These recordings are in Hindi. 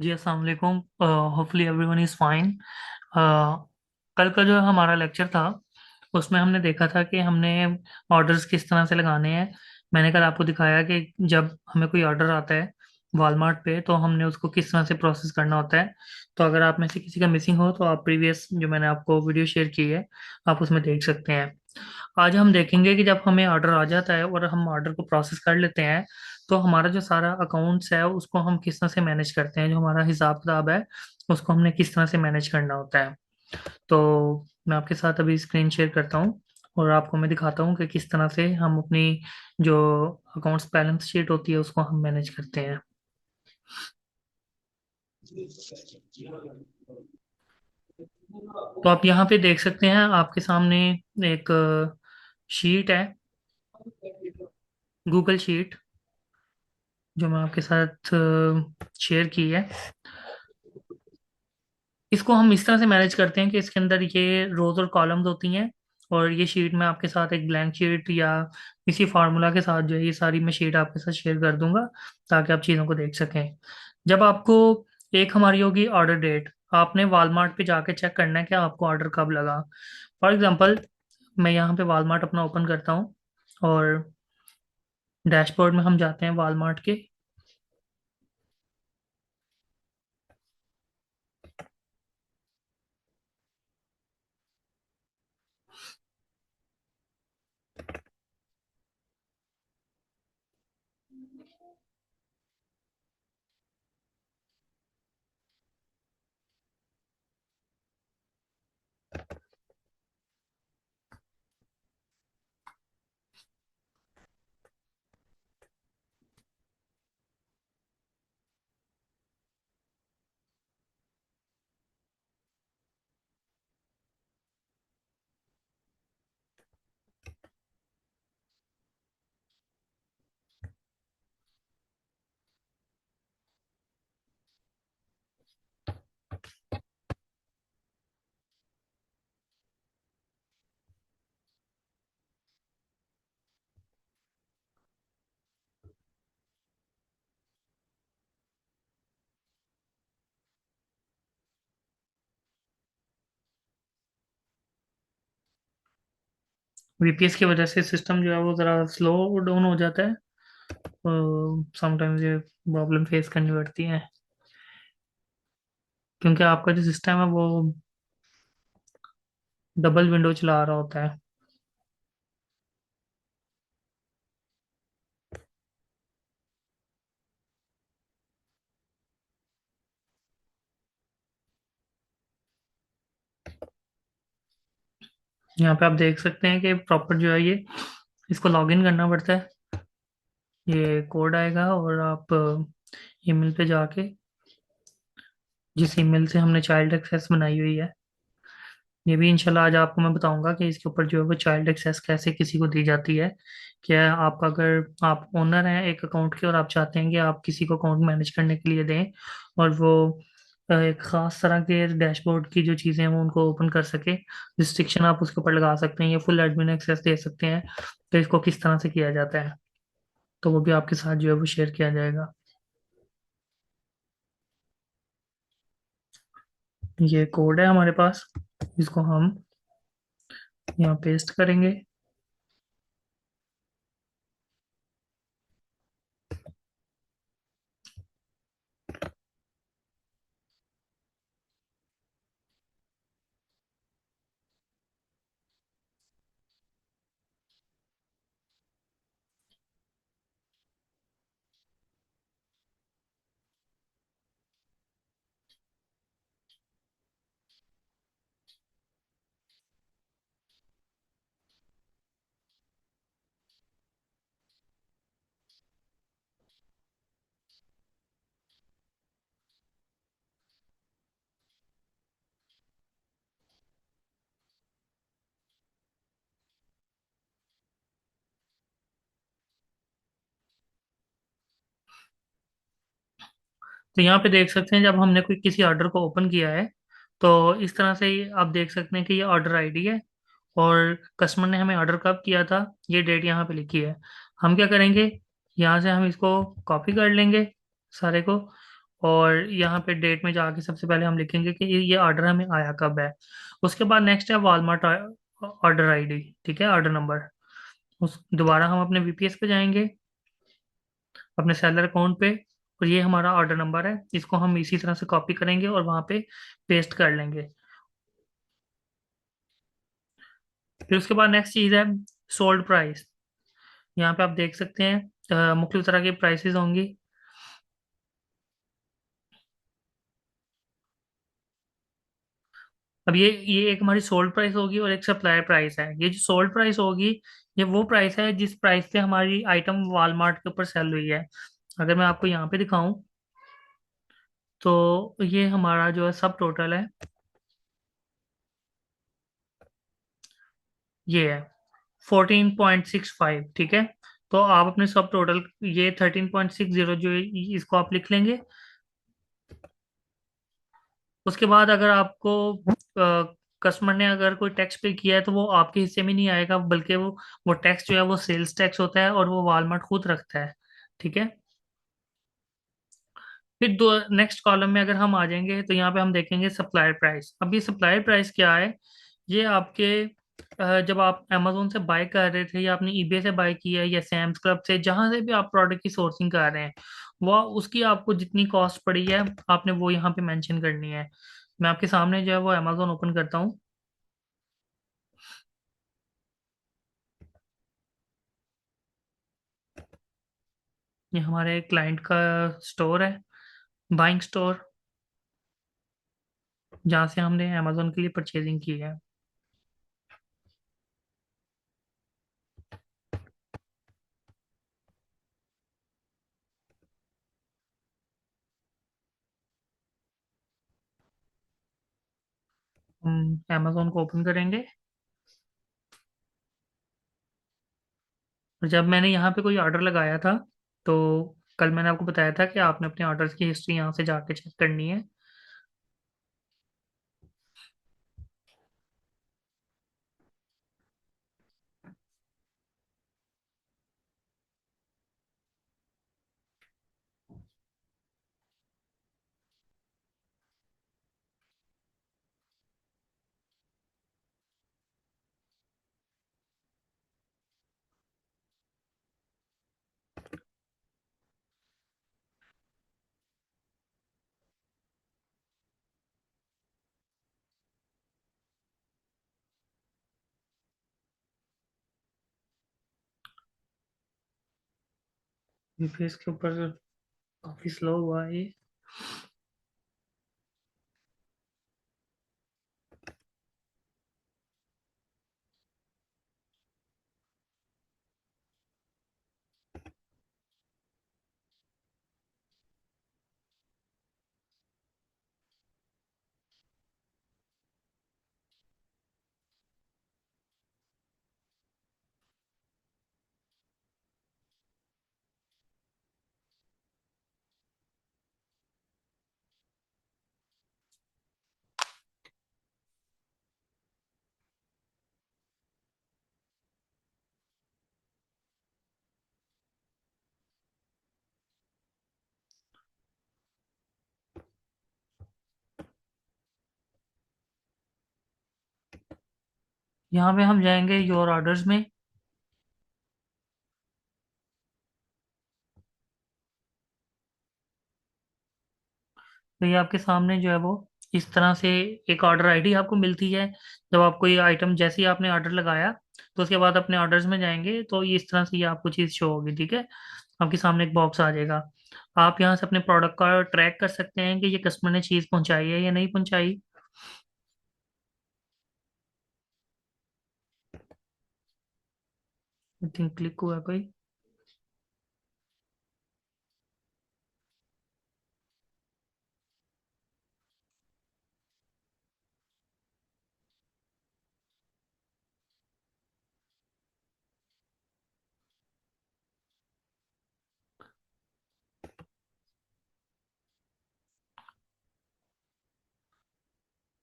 जी अस्सलाम वालेकुम। Hopefully everyone is fine. कल का जो हमारा लेक्चर था उसमें हमने देखा था कि हमने ऑर्डर्स किस तरह से लगाने हैं। मैंने कल आपको दिखाया कि जब हमें कोई ऑर्डर आता है वॉलमार्ट पे तो हमने उसको किस तरह से प्रोसेस करना होता है। तो अगर आप में से किसी का मिसिंग हो तो आप प्रीवियस जो मैंने आपको वीडियो शेयर की है आप उसमें देख सकते हैं। आज हम देखेंगे कि जब हमें ऑर्डर आ जाता है और हम ऑर्डर को प्रोसेस कर लेते हैं तो हमारा जो सारा अकाउंट्स है उसको हम किस तरह से मैनेज करते हैं, जो हमारा हिसाब किताब है उसको हमने किस तरह से मैनेज करना होता है। तो मैं आपके साथ अभी स्क्रीन शेयर करता हूँ और आपको मैं दिखाता हूँ कि किस तरह से हम अपनी जो अकाउंट्स बैलेंस शीट होती है उसको हम मैनेज करते हैं। तो आप यहाँ पे देख सकते हैं आपके सामने एक शीट है, गूगल शीट, जो मैं आपके साथ शेयर की है। इसको हम इस तरह से मैनेज करते हैं कि इसके अंदर ये रोज और कॉलम्स होती हैं और ये शीट मैं आपके साथ एक ब्लैंक शीट या किसी फार्मूला के साथ जो है ये सारी मैं शीट आपके साथ शेयर कर दूंगा ताकि आप चीज़ों को देख सकें। जब आपको एक हमारी होगी ऑर्डर डेट, आपने वॉलमार्ट पे जाके चेक करना है कि आपको ऑर्डर कब लगा। फॉर एग्जांपल मैं यहाँ पे वॉलमार्ट अपना ओपन करता हूँ और डैशबोर्ड में हम जाते हैं वॉलमार्ट के। वीपीएस की वजह से सिस्टम जो है वो ज़रा स्लो डाउन हो जाता है, समटाइम्स ये प्रॉब्लम फेस करनी पड़ती है क्योंकि आपका जो सिस्टम है वो डबल विंडो चला रहा होता है। यहाँ पे आप देख सकते हैं कि प्रॉपर जो है ये इसको लॉगिन करना पड़ता है। ये कोड आएगा और आप ईमेल पे जाके जिस ईमेल से हमने चाइल्ड एक्सेस बनाई हुई है, ये भी इंशाल्लाह आज आपको मैं बताऊंगा कि इसके ऊपर जो है वो चाइल्ड एक्सेस कैसे किसी को दी जाती है। क्या आपका, अगर आप ओनर हैं एक अकाउंट के और आप चाहते हैं कि आप किसी को अकाउंट मैनेज करने के लिए दें और वो एक खास तरह के डैशबोर्ड की जो चीज़ें हैं वो उनको ओपन कर सके, रिस्ट्रिक्शन आप उसके ऊपर लगा सकते हैं या फुल एडमिन एक्सेस दे सकते हैं। तो इसको किस तरह से किया जाता है तो वो भी आपके साथ जो है वो शेयर किया जाएगा। ये कोड है हमारे पास, इसको हम यहाँ पेस्ट करेंगे। तो यहाँ पे देख सकते हैं जब हमने कोई किसी ऑर्डर को ओपन किया है तो इस तरह से ही आप देख सकते हैं कि ये ऑर्डर आईडी है और कस्टमर ने हमें ऑर्डर कब किया था ये डेट यहाँ पे लिखी है। हम क्या करेंगे, यहाँ से हम इसको कॉपी कर लेंगे सारे को और यहाँ पे डेट में जाके सबसे पहले हम लिखेंगे कि ये ऑर्डर हमें आया कब है। उसके बाद नेक्स्ट है वॉलमार्ट ऑर्डर आईडी, ठीक है, ऑर्डर नंबर। उस दोबारा हम अपने वीपीएस पे जाएंगे, अपने सेलर अकाउंट पे, और ये हमारा ऑर्डर नंबर है, इसको हम इसी तरह से कॉपी करेंगे और वहाँ पे पेस्ट कर लेंगे। फिर उसके बाद नेक्स्ट चीज़ है सोल्ड प्राइस। यहाँ पे आप देख सकते हैं मुख्तलिफ तरह की प्राइसेस होंगी। अब ये एक हमारी सोल्ड प्राइस होगी और एक सप्लायर प्राइस है। ये जो सोल्ड प्राइस होगी, ये वो प्राइस है जिस प्राइस पे हमारी आइटम वॉलमार्ट के ऊपर सेल हुई है। अगर मैं आपको यहाँ पे दिखाऊं तो ये हमारा जो है सब टोटल है, ये है 14.65, ठीक है। तो आप अपने सब टोटल ये 13.60 जो है, इसको आप लिख लेंगे। उसके बाद अगर आपको कस्टमर ने अगर कोई टैक्स पे किया है तो वो आपके हिस्से में नहीं आएगा, बल्कि वो टैक्स जो है वो सेल्स टैक्स होता है और वो वॉलमार्ट खुद रखता है, ठीक है। फिर दो नेक्स्ट कॉलम में अगर हम आ जाएंगे तो यहाँ पे हम देखेंगे सप्लायर प्राइस। अब ये सप्लायर प्राइस क्या है? ये आपके जब आप अमेजोन से बाय कर रहे थे या आपने ईबे से बाय किया है या सैम्स क्लब से, जहां से भी आप प्रोडक्ट की सोर्सिंग कर रहे हैं, वो उसकी आपको जितनी कॉस्ट पड़ी है आपने वो यहाँ पे मेंशन करनी है। मैं आपके सामने जो है वो अमेजोन ओपन करता हूँ। ये हमारे क्लाइंट का स्टोर है, बाइंग स्टोर, जहाँ से हमने अमेजोन के लिए परचेजिंग की है। हम अमेजोन को ओपन करेंगे, और जब मैंने यहाँ पे कोई ऑर्डर लगाया था, तो कल मैंने आपको बताया था कि आपने अपने ऑर्डर्स की हिस्ट्री यहाँ से जाके चेक करनी है। यूपीएस के ऊपर काफ़ी स्लो हुआ है ये। यहाँ पे हम जाएंगे योर ऑर्डर्स में। तो ये आपके सामने जो है वो इस तरह से एक ऑर्डर आईडी आपको मिलती है। जब आप कोई आइटम, जैसे ही आपने ऑर्डर लगाया, तो उसके बाद अपने ऑर्डर्स में जाएंगे तो ये इस तरह से ये आपको चीज़ शो होगी, ठीक है। आपके सामने एक बॉक्स आ जाएगा। आप यहाँ से अपने प्रोडक्ट का ट्रैक कर सकते हैं कि ये कस्टमर ने चीज़ पहुंचाई है या नहीं पहुंचाई। आई थिंक क्लिक हुआ कोई।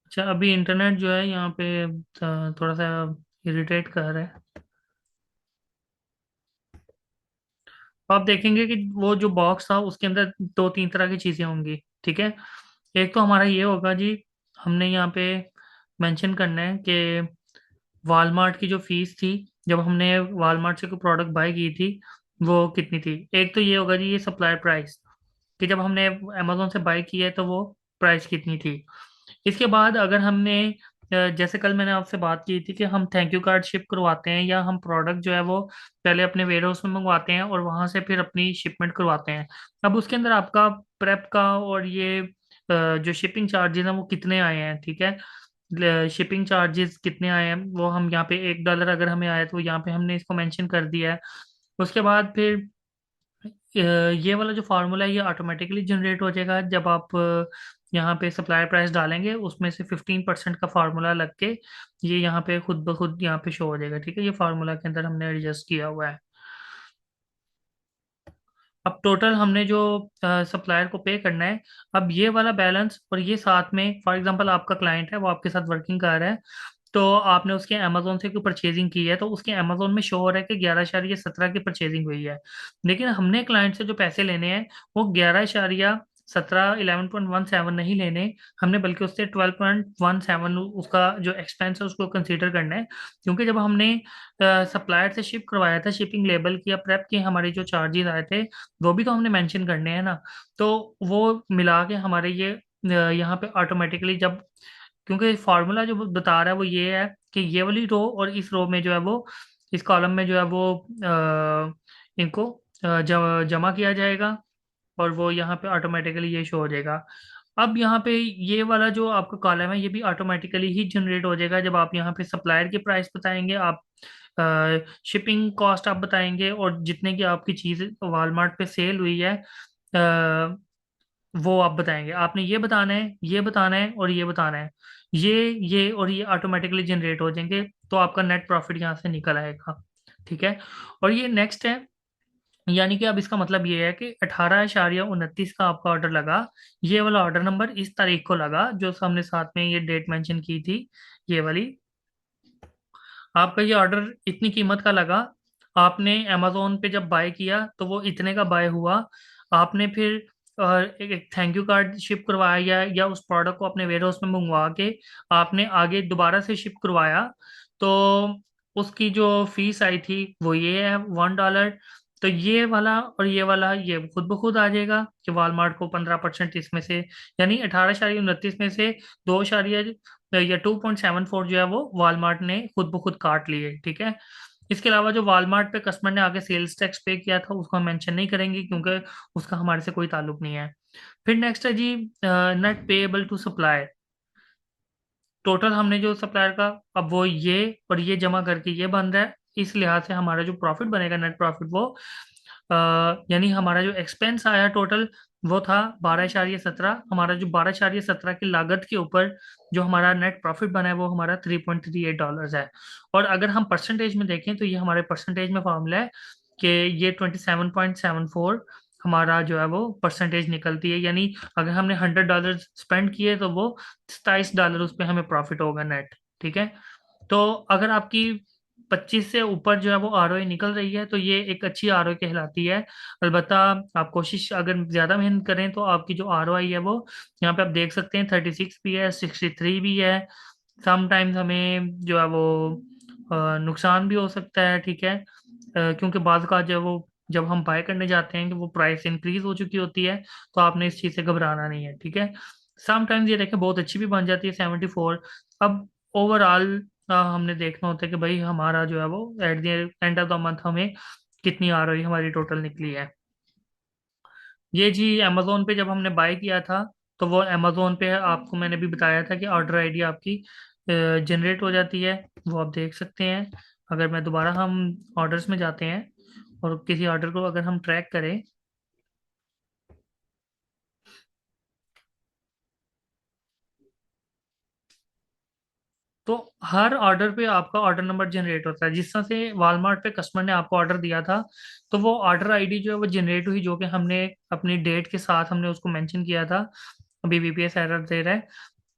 अच्छा, अभी इंटरनेट जो है यहाँ पे थोड़ा सा इरिटेट कर रहा है। तो आप देखेंगे कि वो जो बॉक्स था उसके अंदर दो तीन तरह की चीज़ें होंगी। ठीक है। एक तो हमारा ये होगा जी, हमने यहाँ पे मेंशन करना है कि वॉलमार्ट की जो फीस थी, जब हमने वॉलमार्ट से कोई प्रोडक्ट बाय की थी, वो कितनी थी। एक तो ये होगा जी, ये सप्लायर प्राइस, कि जब हमने अमेजोन से बाय किया है तो वो प्राइस कितनी थी। इसके बाद अगर हमने जैसे कल मैंने आपसे बात की थी कि हम थैंक यू कार्ड शिप करवाते हैं या हम प्रोडक्ट जो है वो पहले अपने वेयर हाउस में मंगवाते हैं और वहां से फिर अपनी शिपमेंट करवाते हैं। अब उसके अंदर आपका प्रेप का और ये जो शिपिंग चार्जेस हैं वो कितने आए हैं, ठीक है। शिपिंग चार्जेस कितने आए हैं वो हम यहाँ पे $1 अगर हमें आया तो यहाँ पे हमने इसको मेंशन कर दिया है। उसके बाद फिर ये वाला जो फार्मूला है ये ऑटोमेटिकली जनरेट हो जाएगा जब आप यहाँ पे सप्लायर प्राइस डालेंगे, उसमें से 15% का फार्मूला लग के ये यहाँ पे खुद ब खुद यहाँ पे शो हो जाएगा। ठीक है, ये फार्मूला के अंदर हमने एडजस्ट किया हुआ है। अब टोटल हमने जो सप्लायर को पे करना है, अब ये वाला बैलेंस और ये साथ में, फॉर एग्जांपल आपका क्लाइंट है वो आपके साथ वर्किंग कर रहा है, तो आपने उसके अमेजोन से कोई परचेजिंग की है तो उसके अमेजोन में शो हो रहा है कि 11.17 की परचेजिंग हुई है। लेकिन हमने क्लाइंट से जो पैसे लेने हैं वो 11.17, 11.17 नहीं लेने हमने, बल्कि उससे 12.17 उसका जो एक्सपेंस है उसको कंसीडर करना है। क्योंकि जब हमने सप्लायर से शिप करवाया था, शिपिंग लेबल की या प्रेप की हमारे जो चार्जेस आए थे वो भी तो हमने मेंशन करने हैं ना। तो वो मिला के हमारे ये यहाँ पे ऑटोमेटिकली जब, क्योंकि फार्मूला जो बता रहा है वो ये है कि ये वाली रो और इस रो में जो है वो, इस कॉलम में जो है वो इनको जमा किया जाएगा और वो यहाँ पे ऑटोमेटिकली ये शो हो जाएगा। अब यहाँ पे ये वाला जो आपका कॉलम है ये भी ऑटोमेटिकली ही जनरेट हो जाएगा जब आप यहाँ पे सप्लायर की प्राइस बताएंगे, आप शिपिंग कॉस्ट आप बताएंगे और जितने की आपकी चीज़ वॉलमार्ट पे सेल हुई है वो आप बताएंगे। आपने ये बताना है, ये बताना है और ये बताना है, ये और ये ऑटोमेटिकली जनरेट हो जाएंगे, तो आपका नेट प्रॉफिट यहाँ से निकल आएगा। ठीक है। और ये नेक्स्ट है, यानी कि अब इसका मतलब ये है कि 18.29 का आपका ऑर्डर लगा, ये वाला ऑर्डर नंबर इस तारीख को लगा जो हमने साथ में ये डेट मेंशन की थी, ये वाली। आपका ये ऑर्डर इतनी कीमत का लगा, आपने अमेजोन पे जब बाय किया तो वो इतने का बाय हुआ। आपने फिर एक थैंक यू कार्ड शिप करवाया या उस प्रोडक्ट को अपने वेयर हाउस में मंगवा के आपने आगे दोबारा से शिप करवाया, तो उसकी जो फीस आई थी वो ये है $1। तो ये वाला और ये वाला ये खुद ब खुद आ जाएगा कि वॉलमार्ट को 15% इसमें से, यानी 18.29 में से 2.74 जो है वो वॉलमार्ट ने खुद ब खुद काट लिए। ठीक है। इसके अलावा जो वॉलमार्ट पे कस्टमर ने आगे सेल्स टैक्स पे किया था उसको हम मेंशन नहीं करेंगे क्योंकि उसका हमारे से कोई ताल्लुक नहीं है। फिर नेक्स्ट है जी, net payable to supply. Total हमने जो सप्लायर का, अब वो ये और ये जमा करके ये बन रहा है, इस लिहाज से हमारा जो प्रॉफिट बनेगा नेट प्रॉफिट वो यानी हमारा जो एक्सपेंस आया टोटल वो था 12.17। हमारा जो 12.17 की लागत के ऊपर जो हमारा नेट प्रॉफिट बना है वो हमारा $3.38 है। और अगर हम परसेंटेज में देखें तो ये हमारे परसेंटेज में फॉर्मूला है कि ये 27.74 हमारा जो है वो परसेंटेज निकलती है। यानी अगर हमने $100 स्पेंड किए तो वो $27 उस पर हमें प्रॉफिट होगा नेट। ठीक है। तो अगर आपकी 25 से ऊपर जो है वो आरओई निकल रही है तो ये एक अच्छी आरओई कहलाती है। अलबत्ता आप कोशिश अगर ज़्यादा मेहनत करें तो आपकी जो आरओआई है वो यहाँ पे आप देख सकते हैं 36 भी है, 63 भी है। समटाइम्स हमें जो है वो नुकसान भी हो सकता है। ठीक है। क्योंकि बाद का जो वो जब हम बाय करने जाते हैं कि वो प्राइस इंक्रीज हो चुकी होती है, तो आपने इस चीज़ से घबराना नहीं है। ठीक है। समटाइम्स ये देखें बहुत अच्छी भी बन जाती है 74। अब ओवरऑल हमने देखना होता है कि भाई हमारा जो है वो at the end of the month हमें कितनी आ रही हमारी टोटल निकली है। ये जी अमेजोन पे जब हमने बाय किया था तो वो अमेजोन पे आपको मैंने भी बताया था कि ऑर्डर आईडी आपकी जनरेट हो जाती है, वो आप देख सकते हैं। अगर मैं दोबारा हम ऑर्डर्स में जाते हैं और किसी ऑर्डर को अगर हम ट्रैक करें तो हर ऑर्डर पे आपका ऑर्डर नंबर जनरेट होता है। जिस तरह से वॉलमार्ट पे कस्टमर ने आपको ऑर्डर दिया था तो वो ऑर्डर आईडी जो है वो जनरेट हुई, जो कि हमने अपनी डेट के साथ हमने उसको मेंशन किया था। अभी वीपीएस एरर दे रहा है।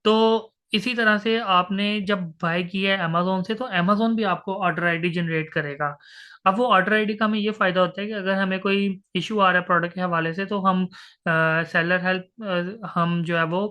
तो इसी तरह से आपने जब बाय किया है अमेजोन से, तो अमेजोन भी आपको ऑर्डर आईडी जनरेट करेगा। अब वो ऑर्डर आईडी का हमें ये फायदा होता है कि अगर हमें कोई इशू आ रहा है प्रोडक्ट के हवाले से, तो हम सेलर हेल्प, हम जो है वो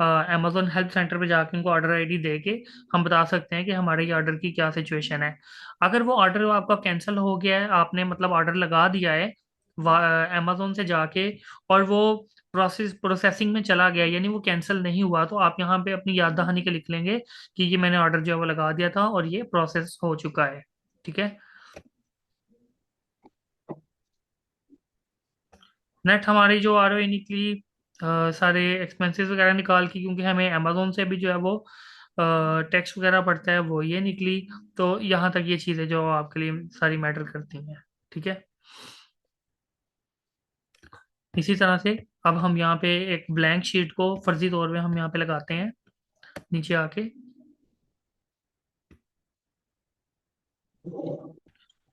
अमेजोन हेल्प सेंटर पे जाके उनको ऑर्डर आईडी दे के हम बता सकते हैं कि हमारे ये ऑर्डर की क्या सिचुएशन है। अगर वो ऑर्डर आपका कैंसिल हो गया है, आपने मतलब ऑर्डर लगा दिया है अमेजोन से जाके, और वो प्रोसेसिंग में चला गया, यानी वो कैंसिल नहीं हुआ, तो आप यहाँ पे अपनी याद दहानी के लिख लेंगे कि ये मैंने ऑर्डर जो है वो लगा दिया था और ये प्रोसेस हो चुका है। ठीक है। नेट हमारी जो आर ओ ई निकली, सारे एक्सपेंसेस वगैरह निकाल के, क्योंकि हमें अमेजोन से भी जो है वो टैक्स वगैरह पड़ता है, वो ये निकली। तो यहाँ तक ये चीज़ें जो आपके लिए सारी मैटर करती हैं। ठीक है। इसी तरह से अब हम यहाँ पे एक ब्लैंक शीट को फर्जी तौर पे हम यहाँ पे लगाते हैं नीचे आके।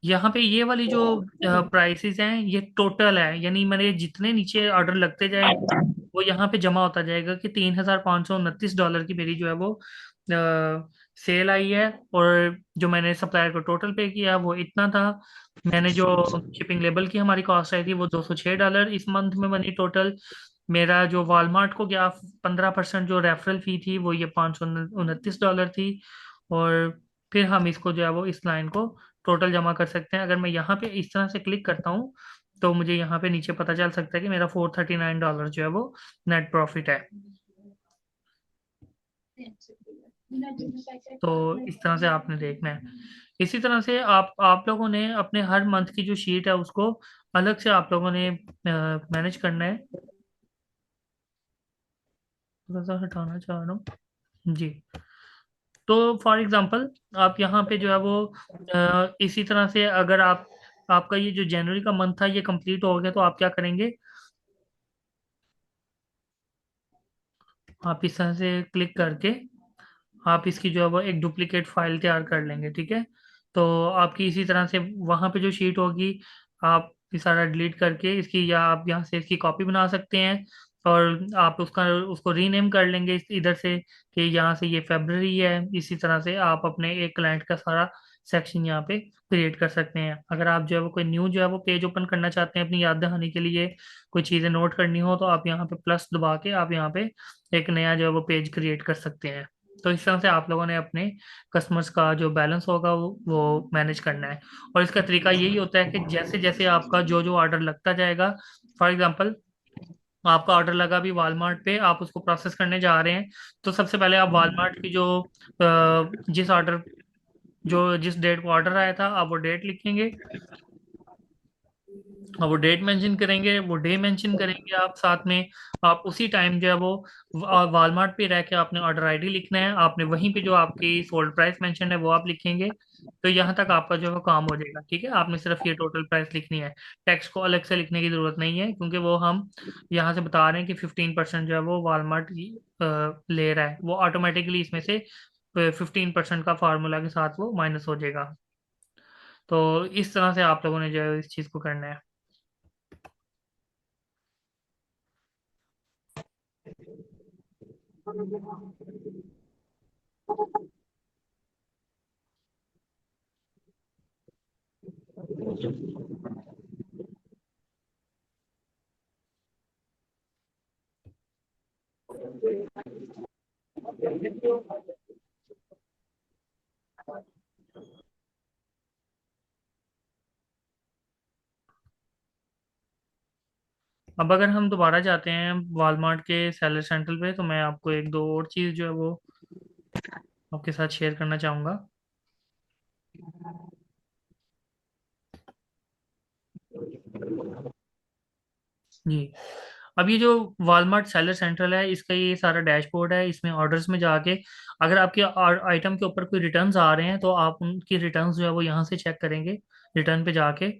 यहाँ पे ये वाली जो प्राइसेस हैं ये टोटल है, यानी मेरे जितने नीचे ऑर्डर लगते जाएंगे वो यहाँ पे जमा होता जाएगा कि $3,529 की मेरी जो है वो सेल आई है। और जो मैंने सप्लायर को टोटल पे किया वो इतना था। मैंने जो शिपिंग लेबल की हमारी कॉस्ट आई थी वो $206 इस मंथ में बनी टोटल। मेरा जो वॉलमार्ट को गया 15% जो रेफरल फी थी वो ये $529 थी। और फिर हम इसको जो है वो इस लाइन को टोटल जमा कर सकते हैं। अगर मैं यहाँ पे इस तरह से क्लिक करता हूँ तो मुझे यहाँ पे नीचे पता चल सकता है कि मेरा $439 जो है वो नेट प्रॉफिट है। तो इस तरह से आपने देखना है। इसी तरह से आप लोगों ने अपने हर मंथ की जो शीट है उसको अलग से आप लोगों ने मैनेज करना है। थोड़ा सा हटाना चाह रहा हूँ जी। तो फॉर एग्जांपल आप यहाँ पे जो है वो इसी तरह से अगर आपका ये जो जनवरी का मंथ था ये कंप्लीट हो गया, तो आप क्या करेंगे, आप इस तरह से क्लिक करके आप इसकी जो है वो एक डुप्लीकेट फाइल तैयार कर लेंगे। ठीक है। तो आपकी इसी तरह से वहाँ पे जो शीट होगी आप ये सारा डिलीट करके इसकी, या आप यहाँ से इसकी कॉपी बना सकते हैं और आप उसको रीनेम कर लेंगे इधर से कि यहाँ से ये फेब्रवरी है। इसी तरह से आप अपने एक क्लाइंट का सारा सेक्शन यहाँ पे क्रिएट कर सकते हैं। अगर आप जो है वो कोई न्यू जो है वो पेज ओपन करना चाहते हैं अपनी याद दहानी के लिए, कोई चीज़ें नोट करनी हो, तो आप यहाँ पे प्लस दबा के आप यहाँ पे एक नया जो है वो पेज क्रिएट कर सकते हैं। तो इस तरह से आप लोगों ने अपने कस्टमर्स का जो बैलेंस होगा वो मैनेज करना है। और इसका तरीका यही होता है कि जैसे जैसे आपका जो जो ऑर्डर लगता जाएगा, फॉर एग्जांपल आपका ऑर्डर लगा भी वॉलमार्ट पे, आप उसको प्रोसेस करने जा रहे हैं, तो सबसे पहले आप वॉलमार्ट की जो जिस डेट को ऑर्डर आया था आप वो डेट लिखेंगे। अब वो डेट मेंशन करेंगे, वो डे मेंशन करेंगे आप साथ में। आप उसी टाइम जो है वो वॉलमार्ट पे रह के आपने ऑर्डर आईडी लिखना है, आपने वहीं पे जो आपकी सोल्ड प्राइस मेंशन है वो आप लिखेंगे। तो यहाँ तक आपका जो है वो काम हो जाएगा। ठीक है। आपने सिर्फ ये टोटल प्राइस लिखनी है, टैक्स को अलग से लिखने की जरूरत नहीं है, क्योंकि वो हम यहाँ से बता रहे हैं कि 15% जो है वो वॉलमार्ट ले रहा है, वो ऑटोमेटिकली इसमें से 15% का फार्मूला के साथ वो माइनस हो जाएगा। तो इस तरह से आप लोगों ने जो है इस चीज़ को करना है। अब अगर हम दोबारा जाते हैं वॉलमार्ट के सेलर सेंटर पे, तो मैं आपको एक दो और चीज़ जो है वो आपके साथ शेयर करना चाहूँगा। जी। अब ये जो वॉलमार्ट सेलर सेंट्रल है, इसका ये सारा डैशबोर्ड है। इसमें ऑर्डर्स में जाके अगर आपके आइटम के ऊपर कोई रिटर्न्स आ रहे हैं तो आप उनकी रिटर्न्स जो है वो यहाँ से चेक करेंगे, रिटर्न पे जाके।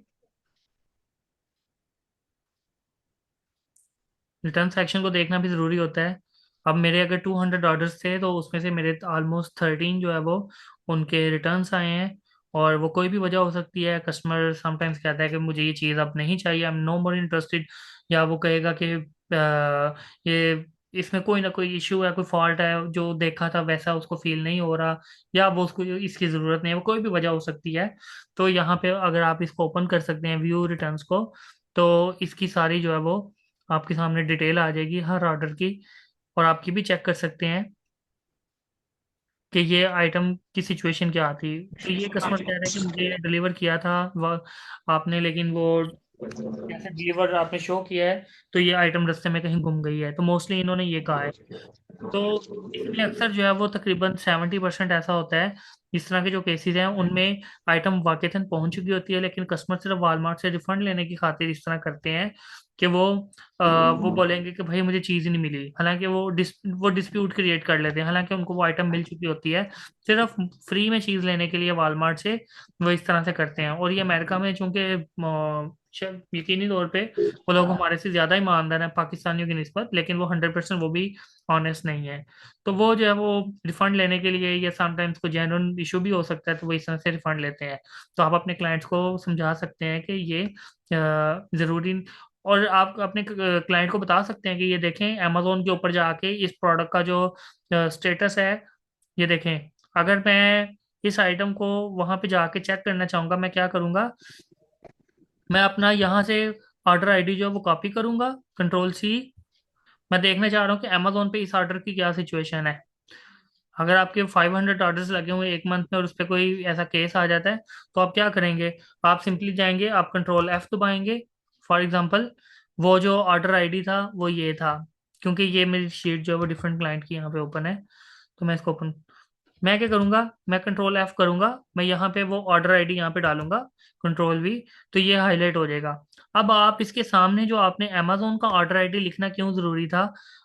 रिटर्न सेक्शन को देखना भी ज़रूरी होता है। अब मेरे अगर 200 ऑर्डर्स थे तो उसमें से मेरे ऑलमोस्ट 13 जो है वो उनके रिटर्न्स आए हैं। और वो कोई भी वजह हो सकती है, कस्टमर समटाइम्स कहता है कि मुझे ये चीज़ अब नहीं चाहिए, I am no more interested, या वो कहेगा कि ये इसमें कोई ना कोई इश्यू है, कोई फॉल्ट है, जो देखा था वैसा उसको फील नहीं हो रहा, या वो उसको इसकी ज़रूरत नहीं है, वो कोई भी वजह हो सकती है। तो यहाँ पे अगर आप इसको ओपन कर सकते हैं व्यू रिटर्न्स को, तो इसकी सारी जो है वो आपके सामने डिटेल आ जाएगी हर ऑर्डर की। और आपकी भी चेक कर सकते हैं कि ये आइटम की सिचुएशन क्या थी। तो ये कस्टमर कह रहा है कि मुझे डिलीवर किया था वह आपने, लेकिन वो जैसे डिलीवर आपने शो किया है तो ये आइटम रास्ते में कहीं गुम गई है। तो मोस्टली इन्होंने ये कहा है। तो इसमें अक्सर जो है वो तकरीबन 70% ऐसा होता है, इस तरह के जो केसेस हैं उनमें आइटम वाकईतन पहुंच चुकी होती है, लेकिन कस्टमर सिर्फ वालमार्ट से रिफंड लेने की खातिर इस तरह करते हैं कि वो बोलेंगे कि भाई मुझे चीज़ ही नहीं मिली, हालांकि वो डिस्प्यूट क्रिएट कर लेते हैं, हालांकि उनको वो आइटम मिल चुकी होती है। सिर्फ फ्री में चीज़ लेने के लिए वालमार्ट से वो इस तरह से करते हैं। और ये अमेरिका में चूंकि यकीनी तौर पे वो लोग हमारे से ज़्यादा ईमानदार हैं पाकिस्तानियों की निस्बत, लेकिन वो 100% वो भी ऑनेस्ट नहीं है। तो वो जो है वो रिफंड लेने के लिए, या समटाइम्स कोई जेन्युइन इशू भी हो सकता है, तो वो इस तरह से रिफंड लेते हैं। तो आप अपने क्लाइंट्स को समझा सकते हैं कि ये ज़रूरी। और आप अपने क्लाइंट को बता सकते हैं कि ये देखें अमेजोन के ऊपर जाके इस प्रोडक्ट का जो स्टेटस है, ये देखें। अगर मैं इस आइटम को वहां पे जाके चेक करना चाहूंगा, मैं क्या करूंगा, मैं अपना यहाँ से ऑर्डर आईडी जो है वो कॉपी करूंगा, कंट्रोल C। मैं देखना चाह रहा हूँ कि अमेजोन पे इस ऑर्डर की क्या सिचुएशन है। अगर आपके 500 ऑर्डर्स लगे हुए एक मंथ में और उस पर कोई ऐसा केस आ जाता है, तो आप क्या करेंगे, आप सिंपली जाएंगे, आप कंट्रोल F दबाएंगे। फॉर एग्जांपल वो जो ऑर्डर आईडी था वो ये था, क्योंकि ये मेरी शीट जो है वो डिफरेंट क्लाइंट की यहाँ पे ओपन है, तो मैं इसको ओपन, मैं क्या करूंगा, मैं कंट्रोल F करूंगा, मैं यहाँ पे वो ऑर्डर आईडी यहाँ पे डालूंगा, कंट्रोल V। तो ये हाईलाइट हो जाएगा। अब आप इसके सामने जो आपने अमेजोन का ऑर्डर आईडी लिखना क्यों जरूरी था,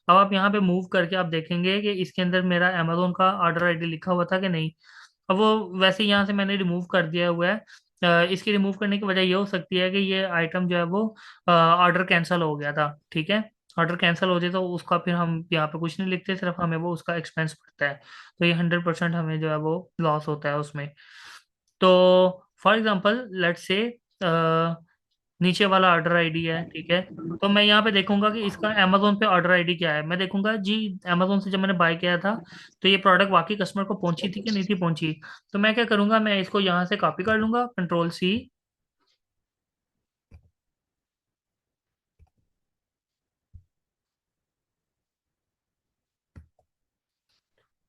अब आप यहाँ पे मूव करके आप देखेंगे कि इसके अंदर मेरा अमेजोन का ऑर्डर आईडी लिखा हुआ था कि नहीं। अब वो वैसे ही यहाँ से मैंने रिमूव कर दिया हुआ है। इसकी रिमूव करने की वजह ये हो सकती है कि ये आइटम जो है वो ऑर्डर कैंसिल हो गया था, ठीक है। ऑर्डर कैंसिल हो जाए तो उसका फिर हम यहाँ पे कुछ नहीं लिखते, सिर्फ हमें वो उसका एक्सपेंस पड़ता है। तो ये 100% हमें जो है वो लॉस होता है उसमें। तो फॉर एग्जांपल लेट्स से नीचे वाला ऑर्डर आईडी है, ठीक है। तो मैं यहाँ पे देखूंगा कि इसका अमेजोन पे ऑर्डर आईडी क्या है, मैं देखूंगा जी अमेजोन से जब मैंने बाय किया था तो ये प्रोडक्ट वाकई कस्टमर को पहुंची थी कि नहीं थी पहुंची। तो मैं क्या करूंगा, मैं इसको यहाँ से कॉपी कर लूंगा, कंट्रोल C।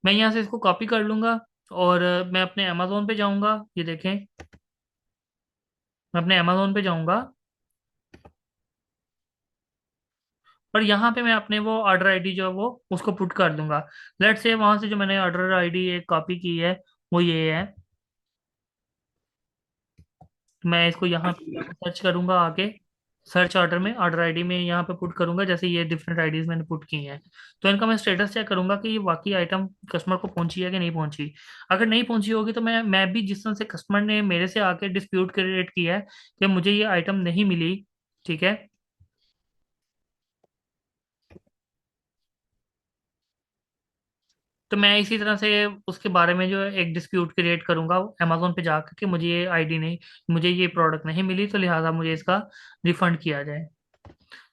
मैं यहाँ से इसको कॉपी कर लूंगा और मैं अपने अमेजोन पे जाऊंगा, ये देखें, मैं अपने अमेजोन पे जाऊंगा और यहाँ पे मैं अपने वो ऑर्डर आईडी जो है वो उसको पुट कर दूंगा। लेट्स से वहां से जो मैंने ऑर्डर आईडी एक कॉपी की है वो ये है। मैं इसको यहाँ पे सर्च करूंगा आके, सर्च ऑर्डर में ऑर्डर आईडी में यहाँ पे पुट करूंगा, जैसे ये डिफरेंट आईडीज मैंने पुट की हैं। तो इनका मैं स्टेटस चेक करूंगा कि ये वाकई आइटम कस्टमर को पहुंची है कि नहीं पहुंची। अगर नहीं पहुंची होगी तो मैं भी जिस तरह से कस्टमर ने मेरे से आके डिस्प्यूट क्रिएट किया है कि मुझे ये आइटम नहीं मिली, ठीक है, तो मैं इसी तरह से उसके बारे में जो है एक डिस्प्यूट क्रिएट करूंगा अमेजोन पे जाकर कि मुझे ये आईडी नहीं, मुझे ये प्रोडक्ट नहीं मिली, तो लिहाजा मुझे इसका रिफंड किया जाए।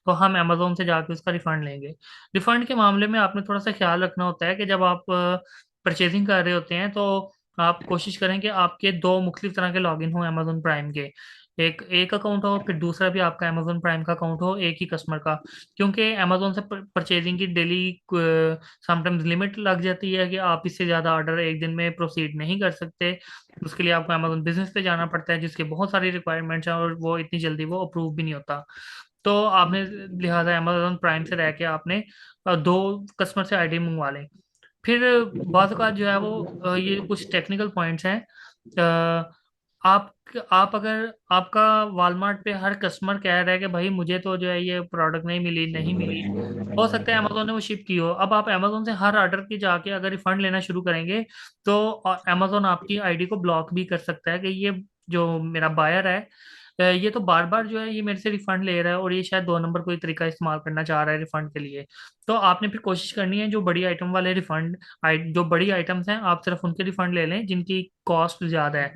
तो हम अमेजोन से जाके उसका रिफंड लेंगे। रिफंड के मामले में आपने थोड़ा सा ख्याल रखना होता है कि जब आप परचेजिंग कर रहे होते हैं तो आप कोशिश करें कि आपके दो मुख्तलिफ तरह के लॉगिन हो अमेजोन प्राइम के। एक एक अकाउंट हो, फिर दूसरा भी आपका अमेजोन प्राइम का अकाउंट हो एक ही कस्टमर का। क्योंकि अमेजोन से परचेजिंग की डेली समटाइम्स लिमिट लग जाती है कि आप इससे ज़्यादा ऑर्डर एक दिन में प्रोसीड नहीं कर सकते। उसके लिए आपको अमेजोन बिजनेस पे जाना पड़ता है, जिसके बहुत सारी रिक्वायरमेंट्स हैं और वो इतनी जल्दी वो अप्रूव भी नहीं होता। तो आपने लिहाजा अमेजोन प्राइम से रह के आपने दो कस्टमर से आईडी मंगवा लें। फिर बात का जो है वो ये कुछ टेक्निकल पॉइंट्स हैं। अ, आप आप अगर आपका वालमार्ट पे हर कस्टमर कह रहा है कि भाई मुझे तो जो है ये प्रोडक्ट नहीं मिली नहीं मिली, हो सकता है अमेजोन ने वो शिप की हो। अब आप अमेजोन से हर ऑर्डर की जाके अगर रिफंड लेना शुरू करेंगे तो अमेजोन आपकी आईडी को ब्लॉक भी कर सकता है कि ये जो मेरा बायर है ये तो बार बार जो है ये मेरे से रिफंड ले रहा है और ये शायद 2 नंबर कोई तरीका इस्तेमाल करना चाह रहा है रिफंड के लिए। तो आपने फिर कोशिश करनी है जो बड़ी आइटम वाले रिफंड, जो बड़ी आइटम्स हैं आप सिर्फ उनके रिफंड ले लें जिनकी कॉस्ट ज़्यादा है।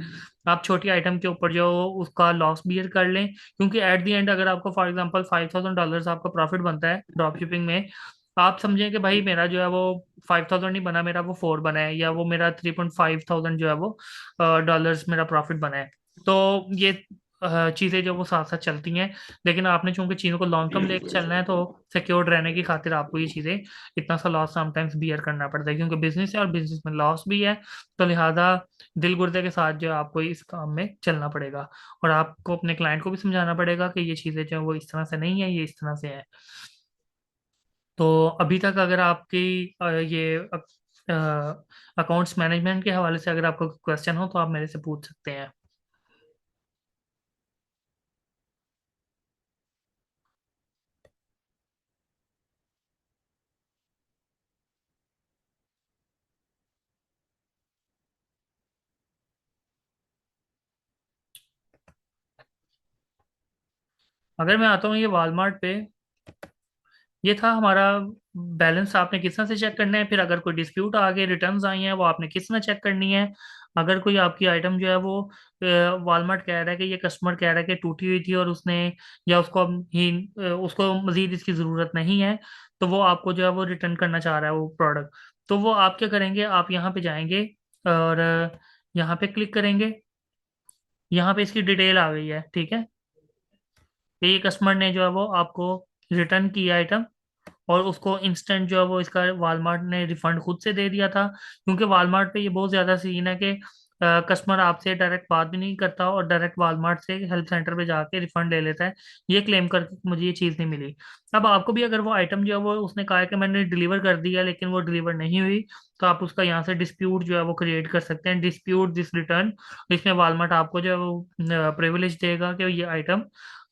आप छोटी आइटम के ऊपर जो उसका लॉस बियर कर लें, क्योंकि एट द एंड अगर आपको फॉर एग्जांपल $5,000 आपका प्रॉफिट बनता है ड्रॉप शिपिंग में, आप समझें कि भाई मेरा जो है वो 5,000 नहीं बना, मेरा वो 4 बना है, या वो मेरा 3,500 जो है वो डॉलर्स मेरा प्रॉफिट बना है। तो ये चीज़ें जो वो साथ साथ चलती हैं। लेकिन आपने चूंकि चीज़ों को लॉन्ग टर्म लेके चलना है, तो सिक्योर्ड रहने की खातिर आपको ये चीज़ें इतना सा लॉस समटाइम्स बियर करना पड़ता है, क्योंकि बिजनेस है और बिजनेस में लॉस भी है। तो लिहाजा दिल गुर्दे के साथ जो है आपको इस काम में चलना पड़ेगा। और आपको अपने क्लाइंट को भी समझाना पड़ेगा कि ये चीज़ें जो है वो इस तरह से नहीं है, ये इस तरह से है। तो अभी तक अगर आपकी ये अकाउंट्स मैनेजमेंट के हवाले से अगर आपको क्वेश्चन हो तो आप मेरे से पूछ सकते हैं। अगर मैं आता हूँ ये वॉलमार्ट पे, ये था हमारा बैलेंस। आपने किस तरह से चेक करना है, फिर अगर कोई डिस्प्यूट आ गए, रिटर्न्स आई हैं, वो आपने किस तरह चेक करनी है। अगर कोई आपकी आइटम जो है वो वॉलमार्ट कह रहा है कि ये कस्टमर कह रहा है कि टूटी हुई थी और उसने, या उसको अब ही उसको मजीद इसकी ज़रूरत नहीं है, तो वो आपको जो है वो रिटर्न करना चाह रहा है वो प्रोडक्ट। तो वो आप क्या करेंगे, आप यहाँ पे जाएंगे और यहाँ पे क्लिक करेंगे। यहाँ पे इसकी डिटेल आ गई है, ठीक है। तो ये कस्टमर ने जो है वो आपको रिटर्न किया आइटम, और उसको इंस्टेंट जो है वो इसका वालमार्ट ने रिफंड खुद से दे दिया था। क्योंकि वालमार्ट पे ये बहुत ज़्यादा सीन है कि कस्टमर आपसे डायरेक्ट बात भी नहीं करता और डायरेक्ट वालमार्ट से हेल्प सेंटर पे जाके रिफंड ले लेता है, ये क्लेम करके कि मुझे ये चीज़ नहीं मिली। अब आपको भी अगर वो आइटम जो है वो उसने कहा है कि मैंने डिलीवर कर दिया लेकिन वो डिलीवर नहीं हुई, तो आप उसका यहाँ से डिस्प्यूट जो है वो क्रिएट कर सकते हैं, डिस्प्यूट दिस रिटर्न। इसमें वालमार्ट आपको जो है वो प्रिविलेज देगा कि ये आइटम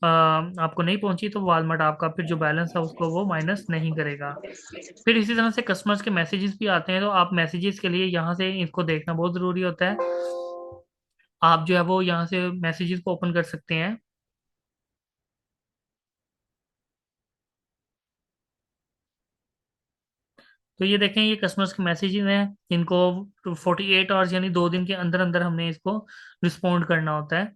आपको नहीं पहुंची, तो वॉलमार्ट आपका फिर जो बैलेंस है उसको वो माइनस नहीं करेगा। फिर इसी तरह से कस्टमर्स के मैसेजेस भी आते हैं, तो आप मैसेजेस के लिए यहाँ से इसको देखना बहुत ज़रूरी होता है। आप जो है वो यहाँ से मैसेजेस को ओपन कर सकते हैं। तो ये देखें, ये कस्टमर्स के मैसेजेस हैं, इनको 48 आवर्स यानी 2 दिन के अंदर अंदर हमने इसको रिस्पॉन्ड करना होता है।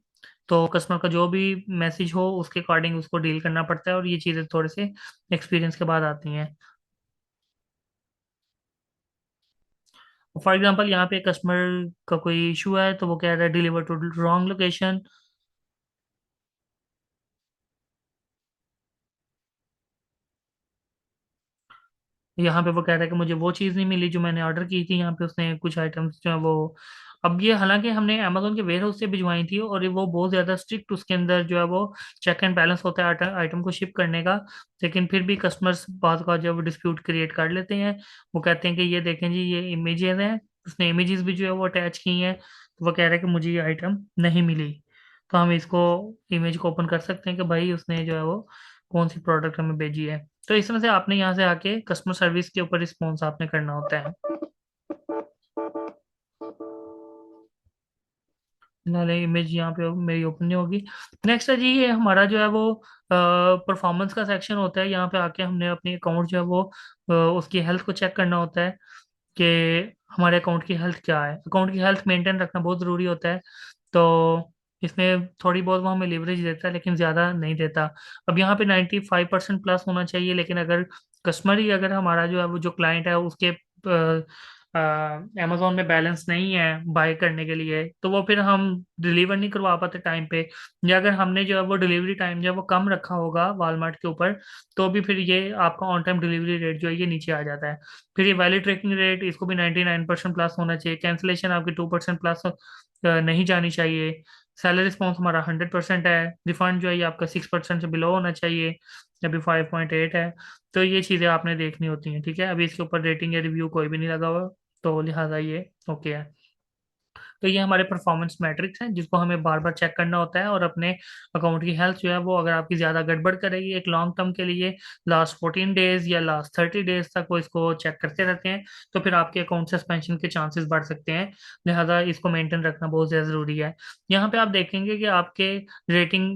तो कस्टमर का जो भी मैसेज हो उसके अकॉर्डिंग उसको डील करना पड़ता है, और ये चीज़ें थोड़े से एक्सपीरियंस के बाद आती हैं। फॉर एग्जांपल यहाँ पे कस्टमर का कोई इशू है, तो वो कह रहा है डिलीवर टू रॉन्ग लोकेशन। यहाँ पे वो कह रहा है कि मुझे वो चीज़ नहीं मिली जो मैंने ऑर्डर की थी। यहाँ पे उसने कुछ आइटम्स जो है वो, अब ये हालांकि हमने अमेजोन के वेयर हाउस से भिजवाई थी, और ये वो बहुत ज़्यादा स्ट्रिक्ट उसके अंदर जो है वो चेक एंड बैलेंस होता है आइटम को शिप करने का। लेकिन फिर भी कस्टमर्स बाद का जब डिस्प्यूट क्रिएट कर लेते हैं, वो कहते हैं कि ये देखें जी, ये इमेजेस हैं, उसने इमेजेस भी जो है वो अटैच की हैं, तो वो कह रहा है कि मुझे ये आइटम नहीं मिली। तो हम इसको इमेज को ओपन कर सकते हैं कि भाई उसने जो है वो कौन सी प्रोडक्ट हमें भेजी है। तो इस तरह से आपने यहाँ से आके कस्टमर सर्विस के ऊपर रिस्पॉन्स आपने करना होता है। नाले इमेज यहाँ पे मेरी ओपन नहीं होगी। नेक्स्ट है जी, ये हमारा जो है वो परफॉर्मेंस का सेक्शन होता है। यहाँ पे आके हमने अपनी अकाउंट जो है वो उसकी हेल्थ को चेक करना होता है कि हमारे अकाउंट की हेल्थ क्या है। अकाउंट की हेल्थ मेंटेन रखना बहुत ज़रूरी होता है। तो इसमें थोड़ी बहुत वो हमें लिवरेज देता है, लेकिन ज़्यादा नहीं देता। अब यहाँ पे 95% प्लस होना चाहिए, लेकिन अगर कस्टमर ही, अगर हमारा जो है वो जो क्लाइंट है उसके अमेजोन में बैलेंस नहीं है बाय करने के लिए, तो वो फिर हम डिलीवर नहीं करवा पाते टाइम पे। या अगर हमने जो है वो डिलीवरी टाइम जो है वो कम रखा होगा वॉलमार्ट के ऊपर, तो भी फिर ये आपका ऑन टाइम डिलीवरी रेट जो है ये नीचे आ जाता है। फिर ये वैलिड ट्रैकिंग रेट, इसको भी 99% प्लस होना चाहिए। कैंसिलेशन आपकी 2% प्लस नहीं जानी चाहिए। सैलरी रिस्पॉन्स हमारा 100% है। रिफंड जो है ये आपका 6% से बिलो होना चाहिए, अभी 5.8 है। तो ये चीज़ें आपने देखनी होती हैं, ठीक है। अभी इसके ऊपर रेटिंग या रिव्यू कोई भी नहीं लगा हुआ, तो लिहाजा ये ओके है। तो ये हमारे परफॉर्मेंस मैट्रिक्स हैं जिसको हमें बार बार चेक करना होता है, और अपने अकाउंट की हेल्थ जो है वो अगर आपकी ज़्यादा गड़बड़ करेगी एक लॉन्ग टर्म के लिए, लास्ट 14 डेज या लास्ट 30 डेज तक वो इसको चेक करते रहते हैं, तो फिर आपके अकाउंट सस्पेंशन के चांसेस बढ़ सकते हैं। लिहाजा इसको मेंटेन रखना बहुत ज़्यादा ज़रूरी है। यहाँ पे आप देखेंगे कि आपके रेटिंग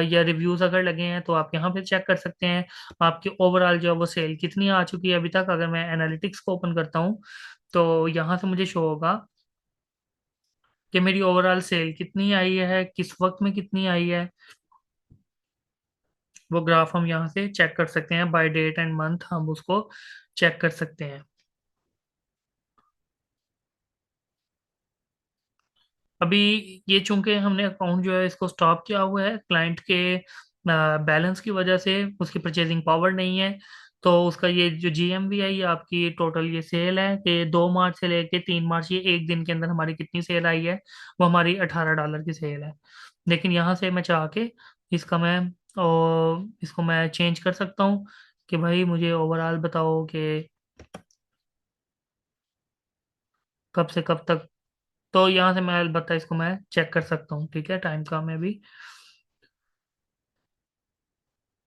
या रिव्यूज अगर लगे हैं, तो आप यहाँ पे चेक कर सकते हैं आपकी ओवरऑल जो है वो सेल कितनी आ चुकी है अभी तक। अगर मैं एनालिटिक्स को ओपन करता हूँ, तो यहाँ से मुझे शो होगा कि मेरी ओवरऑल सेल कितनी आई है, किस वक्त में कितनी आई है। वो ग्राफ हम यहाँ से चेक कर सकते हैं, बाय डेट एंड मंथ हम उसको चेक कर सकते हैं। अभी ये चूंकि हमने अकाउंट जो है इसको स्टॉप किया हुआ है क्लाइंट के बैलेंस की वजह से, उसकी परचेजिंग पावर नहीं है, तो उसका ये जो जीएमवी है, ये आपकी टोटल ये सेल है कि 2 मार्च से लेके 3 मार्च, ये एक दिन के अंदर हमारी कितनी सेल आई है, वो हमारी $18 की सेल है। लेकिन यहाँ से मैं चाह के इसका मैं और इसको मैं चेंज कर सकता हूँ कि भाई मुझे ओवरऑल बताओ कि कब से कब तक। तो यहाँ से मैं अलबत्ता इसको मैं चेक कर सकता हूँ, ठीक है, टाइम का मैं भी।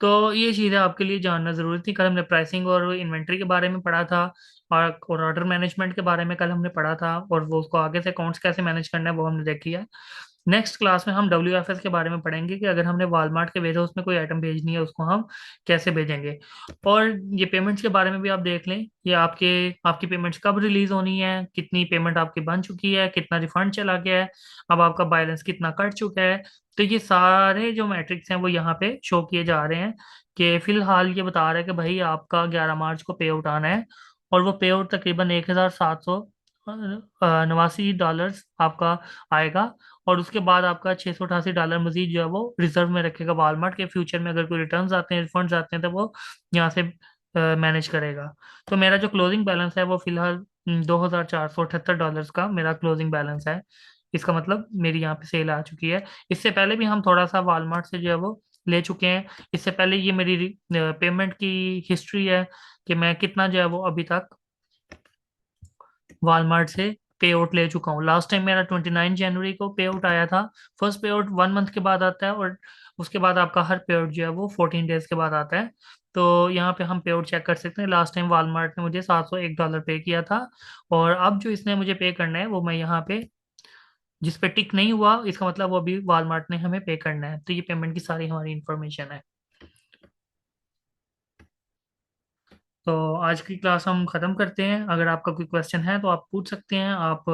तो ये चीज़ें आपके लिए जानना ज़रूरी थी। कल हमने प्राइसिंग और इन्वेंट्री के बारे में पढ़ा था, और ऑर्डर मैनेजमेंट के बारे में कल हमने पढ़ा था, और वो उसको आगे से अकाउंट्स कैसे मैनेज करना है वो हमने देख लिया। नेक्स्ट क्लास में हम WFS के बारे में पढ़ेंगे कि अगर हमने वॉलमार्ट के वेयर हाउस में कोई आइटम भेजनी है उसको हम कैसे भेजेंगे। और ये पेमेंट्स के बारे में भी आप देख लें, ये आपकी पेमेंट्स कब रिलीज होनी है, कितनी पेमेंट आपकी बन चुकी है, कितना रिफंड चला गया है, अब आपका बैलेंस कितना कट चुका है। तो ये सारे जो मैट्रिक्स हैं वो यहाँ पे शो किए जा रहे हैं कि फिलहाल ये बता रहा है कि भाई आपका 11 मार्च को पे आउट आना है, और वो पे आउट तकरीबन 1,789 डॉलर्स आपका आएगा। और उसके बाद आपका $688 मजीद जो है वो रिजर्व में रखेगा वॉलमार्ट के, फ्यूचर में अगर कोई रिटर्न्स आते हैं, रिफंड्स आते हैं, तो वो यहाँ से मैनेज करेगा। तो मेरा जो क्लोजिंग बैलेंस है वो फिलहाल $2,478 का मेरा क्लोजिंग बैलेंस है। इसका मतलब मेरी यहाँ पे सेल आ चुकी है। इससे पहले भी हम थोड़ा सा वॉलमार्ट से जो है वो ले चुके हैं। इससे पहले ये मेरी पेमेंट की हिस्ट्री है कि मैं कितना जो है वो अभी तक वॉलमार्ट से पे आउट ले चुका हूँ। लास्ट टाइम मेरा 29 जनवरी को पे आउट आया था। फर्स्ट पे आउट 1 मंथ के बाद आता है, और उसके बाद आपका हर पे आउट जो है वो 14 डेज के बाद आता है। तो यहाँ पे हम पे आउट चेक कर सकते हैं। लास्ट टाइम वॉलमार्ट ने मुझे $701 पे किया था, और अब जो इसने मुझे पे करना है वो मैं यहाँ पे जिस पे टिक नहीं हुआ, इसका मतलब वो अभी वॉलमार्ट ने हमें पे करना है। तो ये पेमेंट की सारी हमारी इंफॉर्मेशन है। तो आज की क्लास हम ख़त्म करते हैं। अगर आपका कोई क्वेश्चन है तो आप पूछ सकते हैं। आप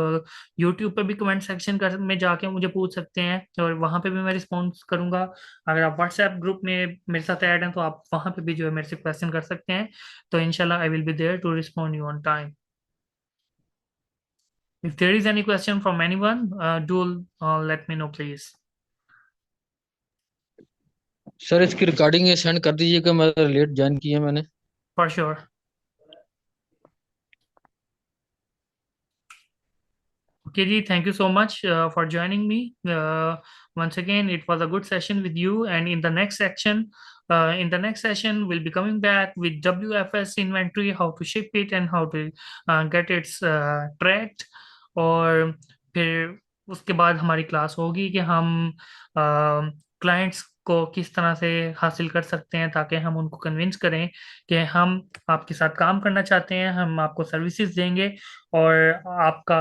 यूट्यूब पे भी कमेंट सेक्शन कर में जाके मुझे पूछ सकते हैं, और वहाँ पे भी मैं रिस्पॉन्स करूँगा। अगर आप व्हाट्सएप ग्रुप में मेरे साथ ऐड हैं तो आप वहाँ पे भी जो है मेरे से क्वेश्चन कर सकते हैं। तो इंशाल्लाह I will be there to respond you on time. If there is any question from anyone, do let me know please. Sir इसकी रिकॉर्डिंग ये सेंड कर दीजिएगा, मैं लेट ज्वाइन किया मैंने। For sure. Okay, Ji, thank you so much for joining me. Once again, it was a good session with you. And in the next session, we'll be coming back with WFS inventory, how to ship it and how to get it tracked. और फिर उसके बाद हमारी क्लास होगी कि हम क्लाइंट्स को किस तरह से हासिल कर सकते हैं, ताकि हम उनको कन्विंस करें कि हम आपके साथ काम करना चाहते हैं, हम आपको सर्विसेज देंगे, और आपका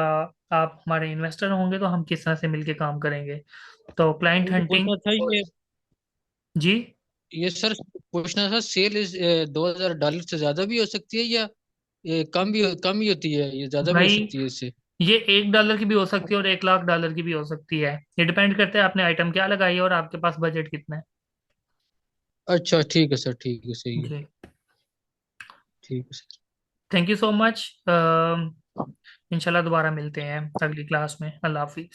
आप हमारे इन्वेस्टर होंगे तो हम किस तरह से मिलके काम करेंगे। तो क्लाइंट मुझे हंटिंग। पूछना था जी। ये सर पूछना था, सेल इस $2,000 से ज्यादा भी हो सकती है, या ये कम ही होती है, ये ज्यादा भी हो भाई सकती है इससे? ये $1 की भी हो सकती है और $1,00,000 की भी हो सकती है। ये डिपेंड करता है आपने आइटम क्या लगाई है और आपके पास बजट कितना है। अच्छा ठीक है सर, ठीक है, सही है। जी। ठीक है sir. Thank you so much. इंशाल्लाह दोबारा मिलते हैं अगली क्लास में। अल्लाह हाफिज।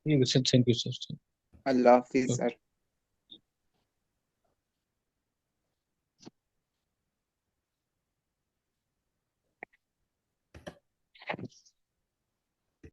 ठीक है sir, thank you sir. Allah Hafiz sir.